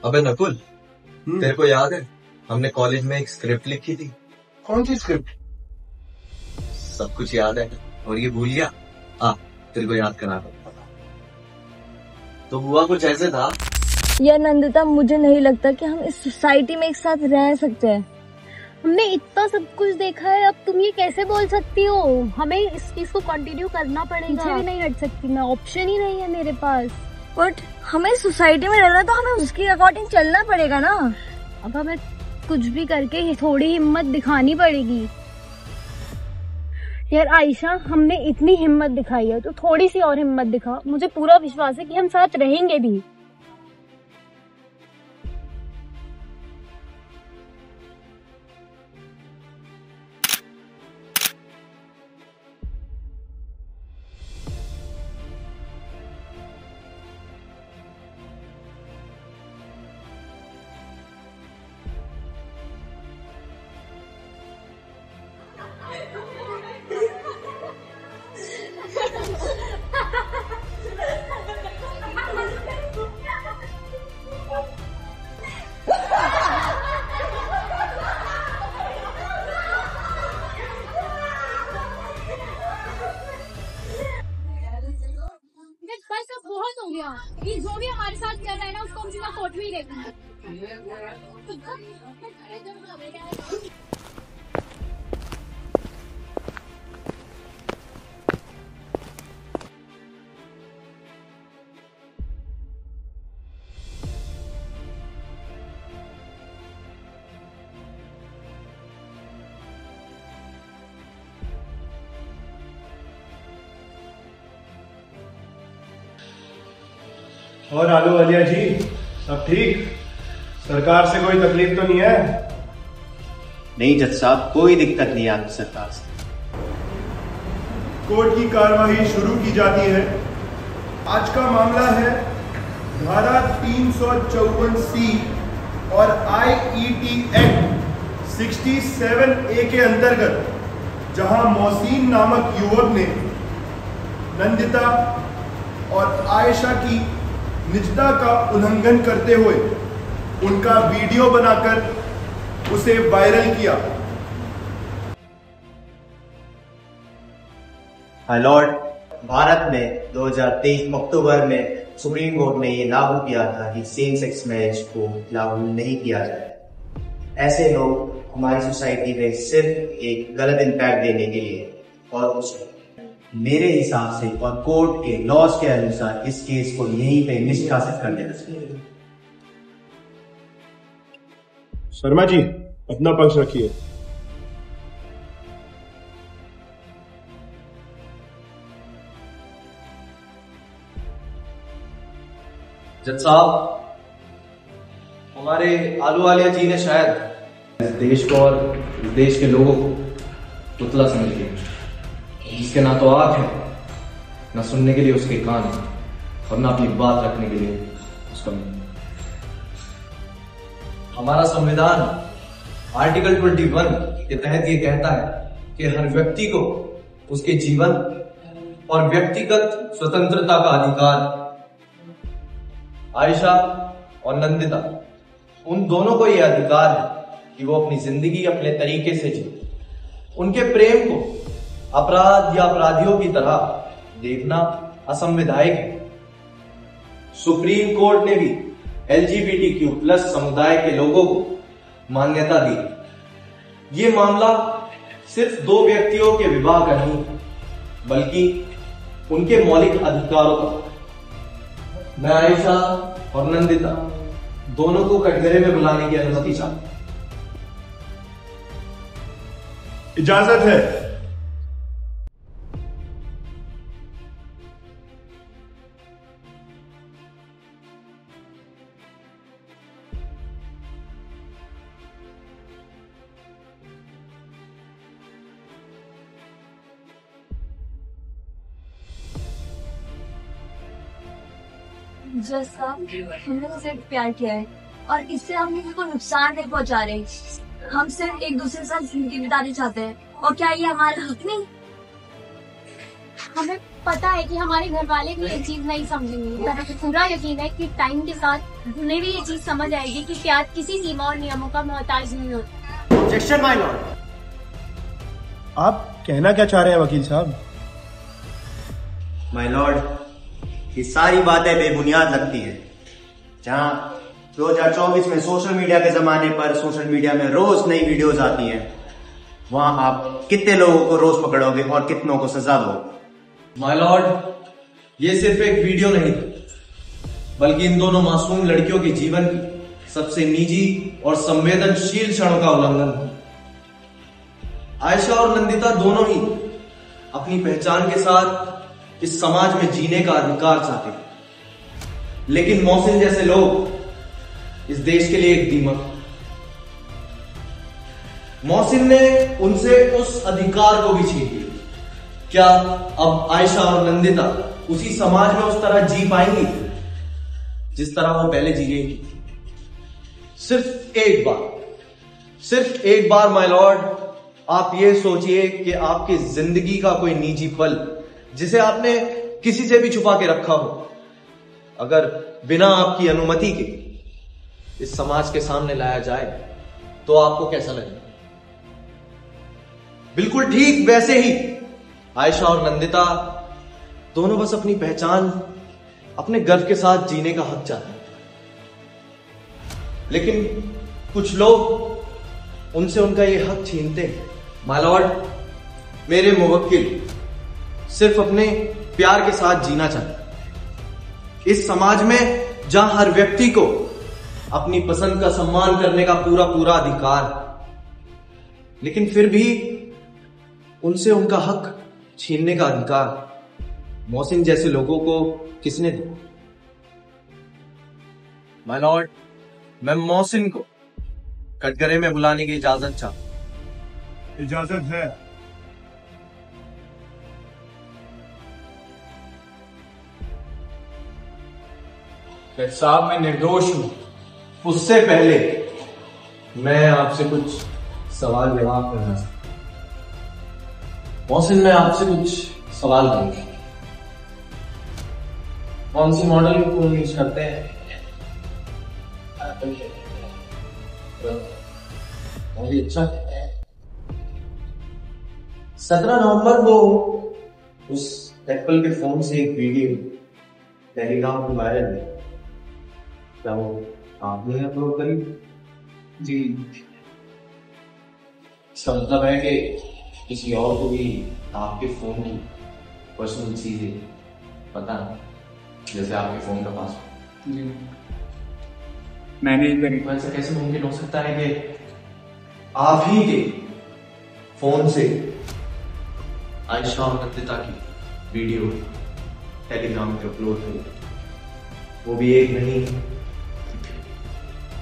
अबे नकुल, तेरे को याद है हमने कॉलेज में एक स्क्रिप्ट लिखी थी? कौन सी स्क्रिप्ट? सब कुछ याद है और ये भूल गया? तेरे को याद करा दो। तो हुआ कुछ ऐसे था। यार नंदिता, मुझे नहीं लगता कि हम इस सोसाइटी में एक साथ रह सकते हैं। हमने इतना सब कुछ देखा है, अब तुम ये कैसे बोल सकती हो? हमें इस चीज को कंटिन्यू करना पड़ेगा। पीछे भी नहीं हट सकती मैं, ऑप्शन ही नहीं है मेरे पास। बट हमें सोसाइटी में रहना, तो हमें उसके अकॉर्डिंग चलना पड़ेगा ना। अब हमें कुछ भी करके थोड़ी हिम्मत दिखानी पड़ेगी। यार आयशा, हमने इतनी हिम्मत दिखाई है तो थोड़ी सी और हिम्मत दिखा। मुझे पूरा विश्वास है कि हम साथ रहेंगे भी। बहुत हो गया, ये जो भी हमारे साथ कर रहा है ना, उसको हम सीधा कोर्ट में ही देखेंगे। और आलू वालिया जी, सब ठीक? सरकार से कोई तकलीफ तो नहीं है? नहीं जज साहब, कोई दिक्कत नहीं है आपकी सरकार से। कोर्ट की कार्यवाही शुरू की जाती है। आज का मामला है धारा 354C और IET एक्ट 67A के अंतर्गत, जहां मोहसिन नामक युवक ने नंदिता और आयशा की निजता का उल्लंघन करते हुए उनका वीडियो बनाकर उसे वायरल किया। हाय लॉर्ड, भारत में 2023 अक्टूबर में सुप्रीम कोर्ट ने ये लागू किया था कि सेम सेक्स मैरिज को लागू नहीं किया जाए। ऐसे लोग हमारी सोसाइटी में सिर्फ एक गलत इम्पैक्ट देने के लिए और कुछ मेरे हिसाब से और कोर्ट के लॉज के अनुसार इस केस को यहीं पे निष्कासित कर देना चाहिए। शर्मा जी, अपना पक्ष रखिए। जज साहब, हमारे आलू वालिया जी ने शायद इस देश को और इस देश के लोगों को पुतला समझ लिया, जिसके ना तो आंख है, ना सुनने के लिए उसके कान है, और ना अपनी बात रखने के लिए उसका मुंह। हमारा संविधान आर्टिकल 21 के तहत ये कहता है कि हर व्यक्ति को उसके जीवन और व्यक्तिगत स्वतंत्रता का अधिकार। आयशा और नंदिता, उन दोनों को यह अधिकार है कि वो अपनी जिंदगी अपने तरीके से जिए। उनके प्रेम को अपराध या अपराधियों की तरह देखना असंवैधानिक है। सुप्रीम कोर्ट ने भी LGBTQ+ समुदाय के लोगों को मान्यता दी। ये मामला सिर्फ दो व्यक्तियों के विवाह का नहीं, बल्कि उनके मौलिक अधिकारों का। मैं आयशा और नंदिता दोनों को कटघरे में बुलाने की अनुमति चाहता हूं। इजाजत है। जज साहब, हमने उसे प्यार किया है और इससे हम किसी को नुकसान नहीं पहुंचा रहे। हम सिर्फ एक दूसरे के साथ जिंदगी बितानी चाहते हैं। और क्या ये हमारा हक नहीं? पता है कि हमारे घर वाले भी ये चीज नहीं समझेंगे, पर पूरा यकीन है कि टाइम के साथ उन्हें भी ये चीज समझ आएगी कि प्यार किसी सीमा और नियमों का मोहताज नहीं होता। Objection my Lord. आप कहना क्या चाह रहे हैं वकील साहब? माय लॉर्ड, ये सारी बातें बेबुनियाद लगती है। जहां 2024 में सोशल मीडिया के जमाने पर सोशल मीडिया में रोज नई वीडियोस आती हैं, वहां आप कितने लोगों को रोज पकड़ोगे और कितनों को सजा दोगे? माय लॉर्ड, ये सिर्फ एक वीडियो नहीं बल्कि इन दोनों मासूम लड़कियों के जीवन की सबसे निजी और संवेदनशील क्षणों का उल्लंघन है। आयशा और नंदिता दोनों ही अपनी पहचान के साथ इस समाज में जीने का अधिकार चाहते हैं, लेकिन मोहसिन जैसे लोग इस देश के लिए एक दीमक। मोहसिन ने उनसे उस अधिकार को भी छीन लिया। क्या अब आयशा और नंदिता उसी समाज में उस तरह जी पाएंगी जिस तरह वो पहले जी गई? सिर्फ एक बार माय लॉर्ड, आप ये सोचिए कि आपकी जिंदगी का कोई निजी पल जिसे आपने किसी से भी छुपा के रखा हो, अगर बिना आपकी अनुमति के इस समाज के सामने लाया जाए तो आपको कैसा लगेगा? बिल्कुल ठीक वैसे ही आयशा और नंदिता दोनों बस अपनी पहचान, अपने गर्व के साथ जीने का हक चाहते हैं, लेकिन कुछ लोग उनसे उनका ये हक छीनते हैं। माय लॉर्ड, मेरे मुवक्किल सिर्फ अपने प्यार के साथ जीना चाहते हैं इस समाज में जहां हर व्यक्ति को अपनी पसंद का सम्मान करने का पूरा अधिकार, लेकिन फिर भी उनसे उनका हक छीनने का अधिकार मोहसिन जैसे लोगों को किसने दिया? माय लॉर्ड, मैं मोहसिन को कटघरे में बुलाने की इजाजत चाहता हूं। इजाजत है। साहब, मैं निर्दोष हूं। उससे पहले मैं आपसे कुछ सवाल जवाब करना चाहता हूं। मोहसिन, मैं आपसे कुछ सवाल करूंगा। कौन सी मॉडल फोन यूज करते हैं? अच्छा, 17 नवंबर को उस एप्पल के फोन से एक वीडियो टेलीग्राम पर वायरल है। क्या वो आपने अपलोड करी? जी। इसका मतलब है कि किसी और को भी आपके फोन की पर्सनल चीजें पता है, जैसे आपके फोन का पासवर्ड। जी। मैंने ऐसा कैसे मुमकिन हो सकता है कि आप ही के फोन से आयशा और नंदिता की वीडियो टेलीग्राम पे अपलोड हुई, वो भी एक नहीं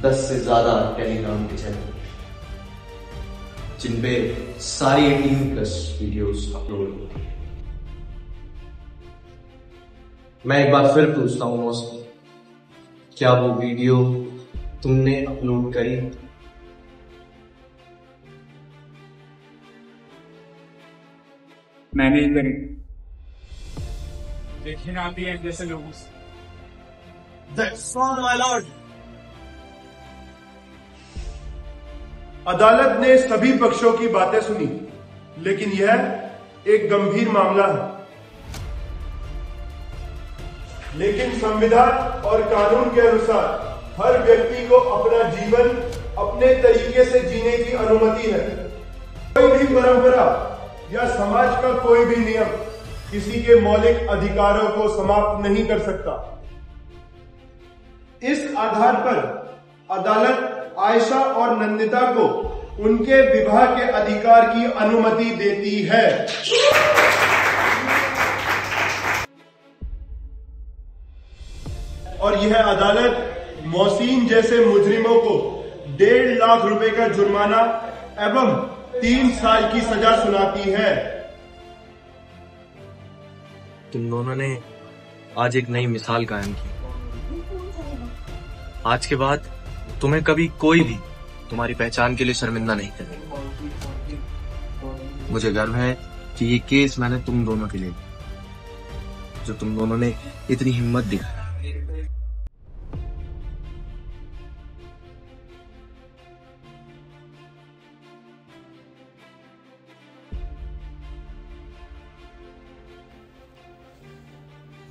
10 से ज्यादा टेलीग्राम के चैनल जिन पे सारी 18+ वीडियोस अपलोड होती है। मैं एक बार फिर पूछता हूँ मोहसिन, क्या वो वीडियो तुमने अपलोड करी? मैंने करी। देखिए ना, आप भी जैसे लोगों से। That's wrong, my lord. अदालत ने सभी पक्षों की बातें सुनी, लेकिन यह एक गंभीर मामला है। लेकिन संविधान और कानून के अनुसार हर व्यक्ति को अपना जीवन अपने तरीके से जीने की अनुमति है। कोई भी परंपरा या समाज का कोई भी नियम किसी के मौलिक अधिकारों को समाप्त नहीं कर सकता। इस आधार पर अदालत आयशा और नंदिता को उनके विवाह के अधिकार की अनुमति देती है। और यह अदालत मोहसिन जैसे मुजरिमों को 1.5 लाख रुपए का जुर्माना एवं 3 साल की सजा सुनाती है। तुम दोनों ने आज एक नई मिसाल कायम की। आज के बाद तुम्हें कभी कोई भी तुम्हारी पहचान के लिए शर्मिंदा नहीं करेगा। मुझे गर्व है कि ये केस मैंने तुम दोनों के लिए जो तुम दोनों ने इतनी हिम्मत दिखाई।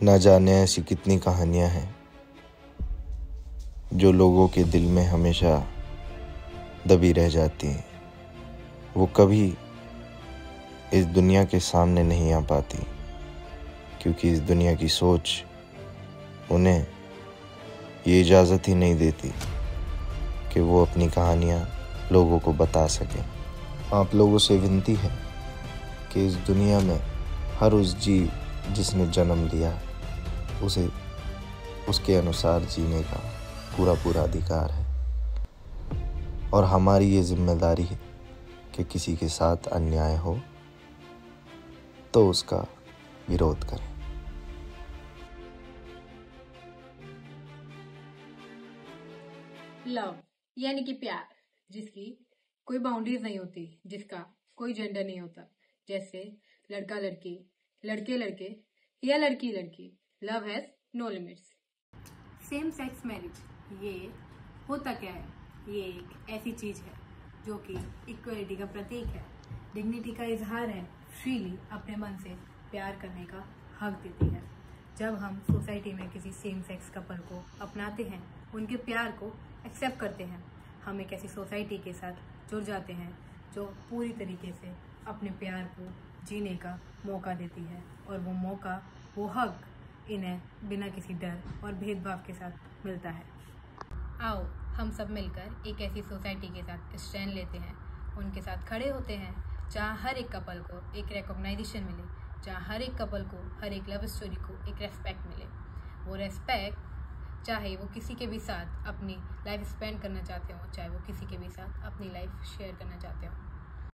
न जाने ऐसी कितनी कहानियां हैं जो लोगों के दिल में हमेशा दबी रह जाती हैं। वो कभी इस दुनिया के सामने नहीं आ पाती, क्योंकि इस दुनिया की सोच उन्हें ये इजाज़त ही नहीं देती कि वो अपनी कहानियाँ लोगों को बता सकें। आप लोगों से विनती है कि इस दुनिया में हर उस जीव जिसने जन्म लिया उसे उसके अनुसार जीने का पूरा अधिकार है, और हमारी ये जिम्मेदारी है कि किसी के साथ अन्याय हो तो उसका विरोध करें। लव यानी कि प्यार, जिसकी कोई बाउंड्रीज नहीं होती, जिसका कोई जेंडर नहीं होता, जैसे लड़का लड़की, लड़के लड़के या लड़की लड़की। Love has no limits. Same sex marriage ये होता क्या है? ये एक ऐसी चीज है जो कि इक्वलिटी का प्रतीक है, डिग्निटी का इजहार है, फ्रीली अपने मन से प्यार करने का हक देती है। जब हम सोसाइटी में किसी सेम सेक्स कपल को अपनाते हैं, उनके प्यार को एक्सेप्ट करते हैं, हम एक ऐसी सोसाइटी के साथ जुड़ जाते हैं जो पूरी तरीके से अपने प्यार को जीने का मौका देती है, और वो मौका, वो हक इन्हें बिना किसी डर और भेदभाव के साथ मिलता है। आओ हम सब मिलकर एक ऐसी सोसाइटी के साथ स्टैंड लेते हैं, उनके साथ खड़े होते हैं जहाँ हर एक कपल को एक रिकॉग्नाइजेशन मिले, जहाँ हर एक कपल को, हर एक लव स्टोरी को एक रेस्पेक्ट मिले। वो रेस्पेक्ट चाहे वो किसी के भी साथ अपनी लाइफ स्पेंड करना चाहते हो, चाहे वो किसी के भी साथ अपनी लाइफ शेयर करना चाहते हो।